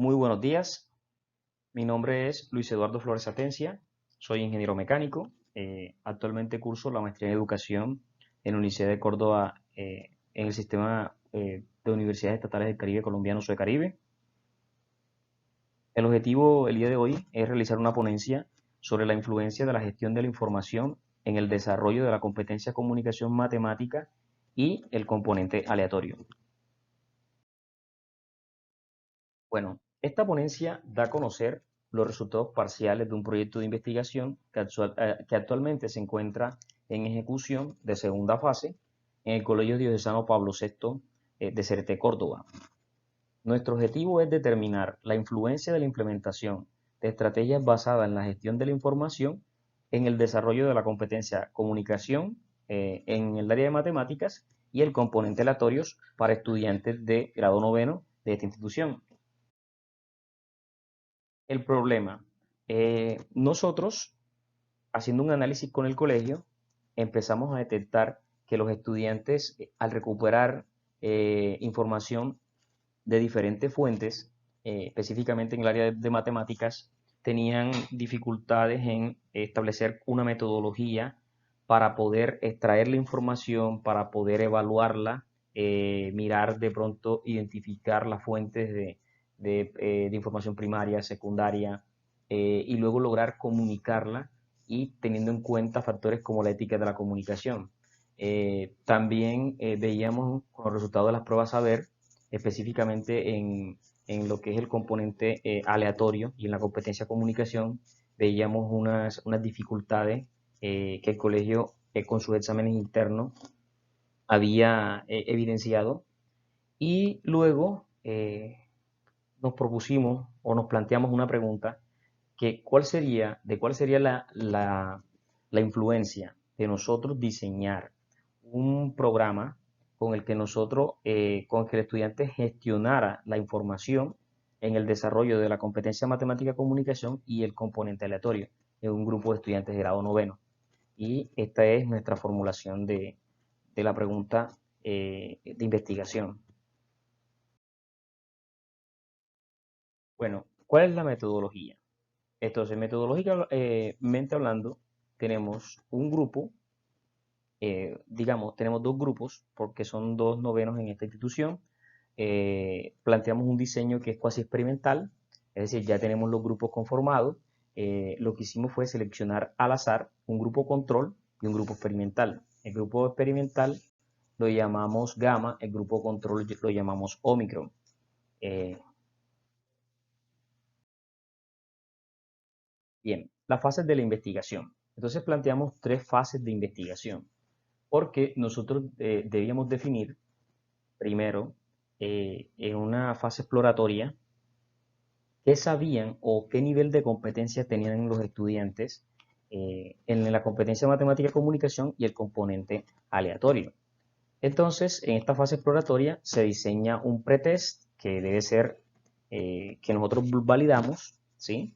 Muy buenos días, mi nombre es Luis Eduardo Flores Atencia, soy ingeniero mecánico, actualmente curso la maestría en educación en la Universidad de Córdoba en el sistema de universidades estatales del Caribe colombiano Caribe. El objetivo el día de hoy es realizar una ponencia sobre la influencia de la gestión de la información en el desarrollo de la competencia comunicación matemática y el componente aleatorio. Bueno, esta ponencia da a conocer los resultados parciales de un proyecto de investigación que actualmente se encuentra en ejecución de segunda fase en el Colegio Diocesano Pablo VI de Cereté, Córdoba. Nuestro objetivo es determinar la influencia de la implementación de estrategias basadas en la gestión de la información en el desarrollo de la competencia comunicación en el área de matemáticas y el componente aleatorios para estudiantes de grado noveno de esta institución. El problema. Nosotros, haciendo un análisis con el colegio, empezamos a detectar que los estudiantes, al recuperar información de diferentes fuentes, específicamente en el área de matemáticas, tenían dificultades en establecer una metodología para poder extraer la información, para poder evaluarla, mirar de pronto, identificar las fuentes de información primaria, secundaria, y luego lograr comunicarla y teniendo en cuenta factores como la ética de la comunicación. También veíamos con los resultados de las pruebas saber, específicamente en lo que es el componente aleatorio y en la competencia comunicación, veíamos unas dificultades que el colegio con sus exámenes internos había evidenciado y luego nos propusimos o nos planteamos una pregunta que cuál sería la influencia de nosotros diseñar un programa con el que el estudiante gestionara la información en el desarrollo de la competencia matemática comunicación y el componente aleatorio en un grupo de estudiantes de grado noveno. Y esta es nuestra formulación de la pregunta de investigación. Bueno, ¿cuál es la metodología? Entonces, metodológicamente hablando, tenemos un grupo, digamos, tenemos dos grupos, porque son dos novenos en esta institución. Planteamos un diseño que es cuasi experimental, es decir, ya tenemos los grupos conformados. Lo que hicimos fue seleccionar al azar un grupo control y un grupo experimental. El grupo experimental lo llamamos gamma, el grupo control lo llamamos omicron. Eh, Bien, las fases de la investigación. Entonces planteamos tres fases de investigación, porque nosotros debíamos definir primero en una fase exploratoria qué sabían o qué nivel de competencia tenían los estudiantes en la competencia de matemática y comunicación y el componente aleatorio. Entonces, en esta fase exploratoria se diseña un pretest que debe ser que nosotros validamos, ¿sí?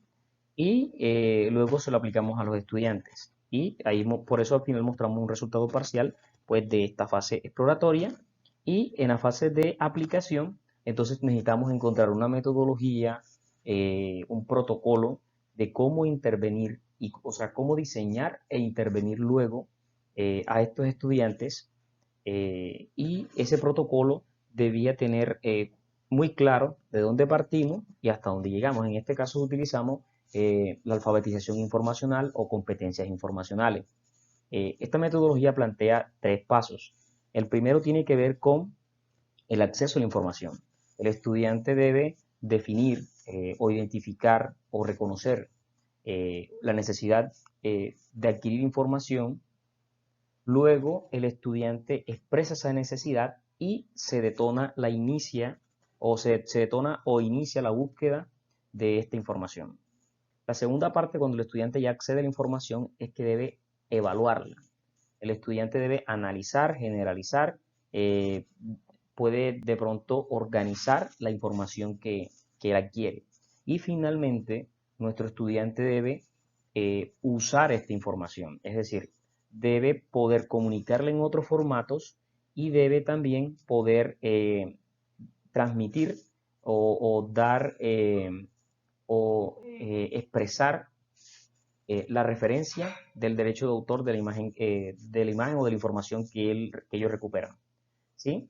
Y luego se lo aplicamos a los estudiantes. Y ahí por eso al final mostramos un resultado parcial pues, de esta fase exploratoria. Y en la fase de aplicación, entonces necesitamos encontrar una metodología, un protocolo de cómo intervenir, o sea, cómo diseñar e intervenir luego a estos estudiantes. Y ese protocolo debía tener muy claro de dónde partimos y hasta dónde llegamos. En este caso utilizamos la alfabetización informacional o competencias informacionales. Esta metodología plantea tres pasos. El primero tiene que ver con el acceso a la información. El estudiante debe definir o identificar o reconocer la necesidad de adquirir información. Luego el estudiante expresa esa necesidad y se detona se detona o inicia la búsqueda de esta información. La segunda parte, cuando el estudiante ya accede a la información, es que debe evaluarla. El estudiante debe analizar, generalizar, eh, puede de pronto organizar la información que adquiere. Y finalmente, nuestro estudiante debe usar esta información, es decir, debe poder comunicarla en otros formatos y debe también poder transmitir o dar expresar la referencia del derecho de autor de la imagen o de la información que ellos recuperan. ¿Sí?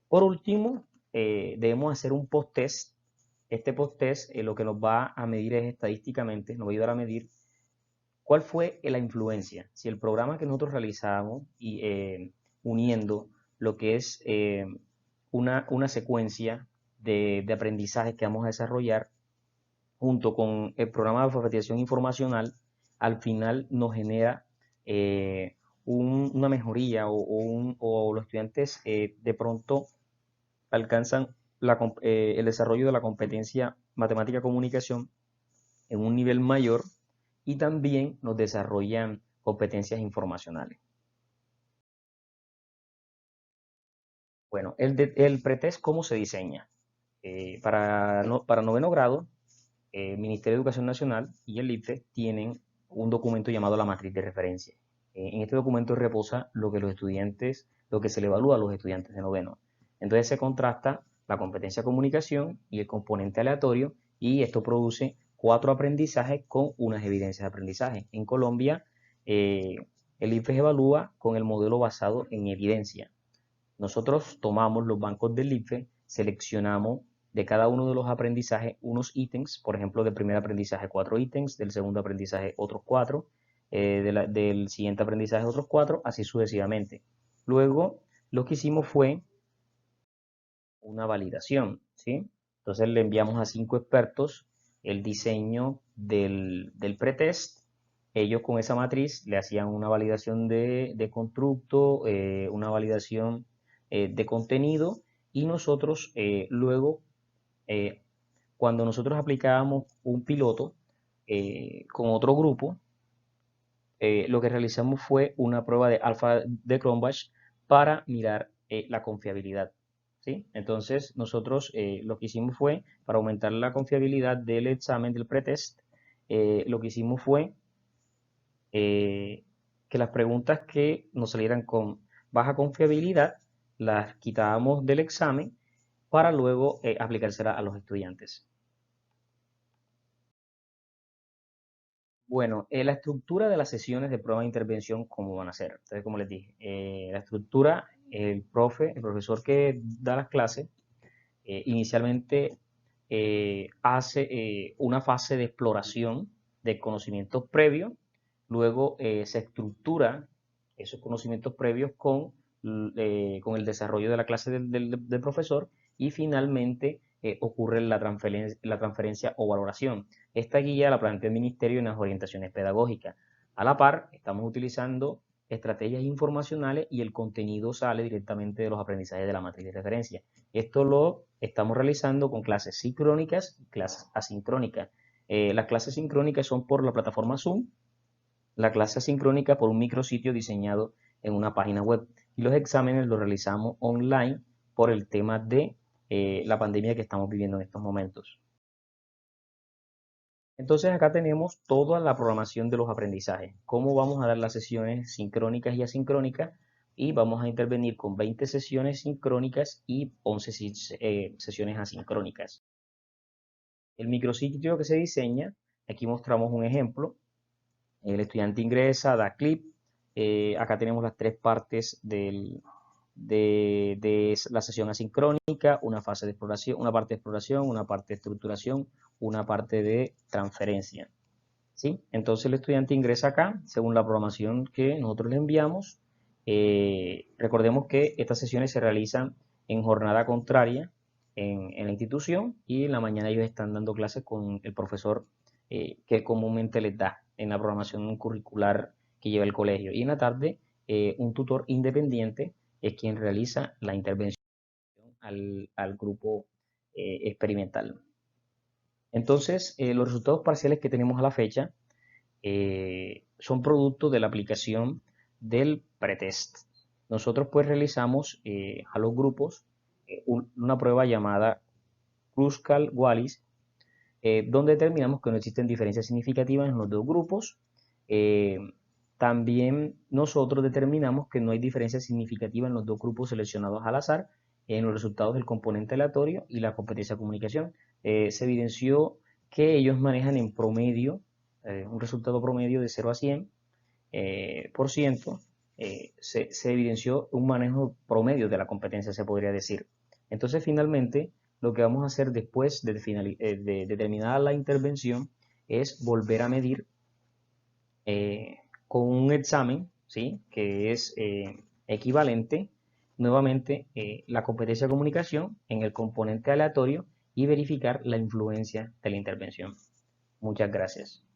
Por último, debemos hacer un post-test. Este post-test lo que nos va a medir es estadísticamente, nos va a ayudar a medir cuál fue la influencia. Si el programa que nosotros realizamos y uniendo lo que es una secuencia de aprendizaje que vamos a desarrollar junto con el programa de alfabetización informacional, al final nos genera una mejoría o los estudiantes de pronto alcanzan el desarrollo de la competencia matemática comunicación en un nivel mayor y también nos desarrollan competencias informacionales. Bueno, el pretest, ¿cómo se diseña? Para noveno grado, el Ministerio de Educación Nacional y el IFE tienen un documento llamado la matriz de referencia. En este documento reposa lo que se le evalúa a los estudiantes de noveno. Entonces se contrasta la competencia de comunicación y el componente aleatorio y esto produce 4 aprendizajes con unas evidencias de aprendizaje. En Colombia, el IFE evalúa con el modelo basado en evidencia. Nosotros tomamos los bancos del IFE, seleccionamos de cada uno de los aprendizajes unos ítems, por ejemplo, del primer aprendizaje 4 ítems, del segundo aprendizaje otros 4, del siguiente aprendizaje otros 4, así sucesivamente. Luego, lo que hicimos fue una validación, ¿sí? Entonces le enviamos a 5 expertos el diseño del pretest. Ellos con esa matriz le hacían una validación de constructo, una validación de contenido y nosotros luego, cuando nosotros aplicábamos un piloto con otro grupo, lo que realizamos fue una prueba de alfa de Cronbach para mirar la confiabilidad. ¿Sí? Entonces, nosotros lo que hicimos fue, para aumentar la confiabilidad del examen, del pretest, lo que hicimos fue que las preguntas que nos salieran con baja confiabilidad las quitábamos del examen para luego aplicárselas a los estudiantes. Bueno, la estructura de las sesiones de prueba de intervención, ¿cómo van a ser? Entonces, como les dije, la estructura, el profesor que da las clases, inicialmente hace una fase de exploración de conocimientos previos, luego se estructura esos conocimientos previos con el desarrollo de la clase del profesor y finalmente ocurre la transferencia o valoración. Esta guía la plantea el Ministerio en las orientaciones pedagógicas. A la par, estamos utilizando estrategias informacionales y el contenido sale directamente de los aprendizajes de la matriz de referencia. Esto lo estamos realizando con clases sincrónicas y clases asincrónicas. Las clases sincrónicas son por la plataforma Zoom, la clase asincrónica por un micrositio diseñado en una página web y los exámenes los realizamos online por el tema de la pandemia que estamos viviendo en estos momentos. Entonces acá tenemos toda la programación de los aprendizajes, cómo vamos a dar las sesiones sincrónicas y asincrónicas y vamos a intervenir con 20 sesiones sincrónicas y 11 sesiones asincrónicas. El micrositio que se diseña, aquí mostramos un ejemplo, el estudiante ingresa, da clic, acá tenemos las 3 partes de la sesión asincrónica, una fase de exploración, una parte de exploración, una parte de estructuración, una parte de transferencia. ¿Sí? Entonces el estudiante ingresa acá, según la programación que nosotros le enviamos. Recordemos que estas sesiones se realizan en jornada contraria en la institución y en la mañana ellos están dando clases con el profesor que comúnmente les da en la programación curricular que lleva el colegio. Y en la tarde un tutor independiente es quien realiza la intervención al grupo experimental. Entonces, los resultados parciales que tenemos a la fecha son producto de la aplicación del pretest. Nosotros pues realizamos a los grupos una prueba llamada Kruskal-Wallis, donde determinamos que no existen diferencias significativas en los dos grupos. También nosotros determinamos que no hay diferencias significativas en los dos grupos seleccionados al azar en los resultados del componente aleatorio y la competencia de comunicación. Se evidenció que ellos manejan en promedio, un resultado promedio de 0 a 100 por ciento, se evidenció un manejo promedio de la competencia, se podría decir. Entonces, finalmente, lo que vamos a hacer después de terminada la intervención es volver a medir con un examen, ¿sí? Que es equivalente nuevamente la competencia de comunicación en el componente aleatorio y verificar la influencia de la intervención. Muchas gracias.